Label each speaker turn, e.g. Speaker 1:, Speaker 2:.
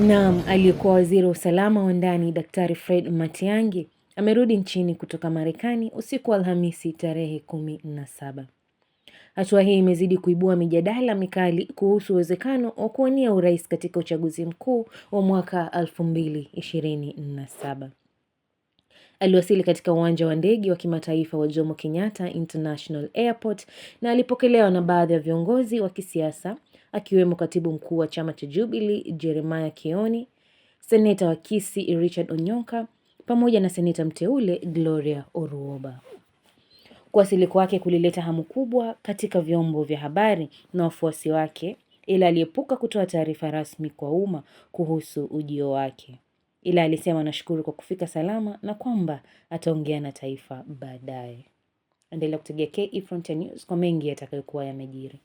Speaker 1: Naam, aliyekuwa waziri wa usalama wa ndani Daktari Fred Matiang'i amerudi nchini kutoka Marekani usiku wa Alhamisi tarehe 17. Hatua hii imezidi kuibua mijadala mikali kuhusu uwezekano wa kuwania urais katika uchaguzi mkuu wa mwaka 2027. Aliwasili katika uwanja wa ndege wa kimataifa wa Jomo Kenyatta International Airport na alipokelewa na baadhi ya viongozi wa kisiasa akiwemo katibu mkuu wa chama cha Jubilee Jeremiah Kioni, seneta wa Kisii Richard Onyonka pamoja na seneta mteule Gloria Oruoba. Kuwasili kwake kulileta hamu kubwa katika vyombo vya habari na wafuasi wake, ila aliepuka kutoa taarifa rasmi kwa umma kuhusu ujio wake. Ila alisema anashukuru kwa kufika salama na kwamba ataongea na taifa baadaye. Endelea kutegea KE Frontier News kwa mengi yatakayokuwa yamejiri.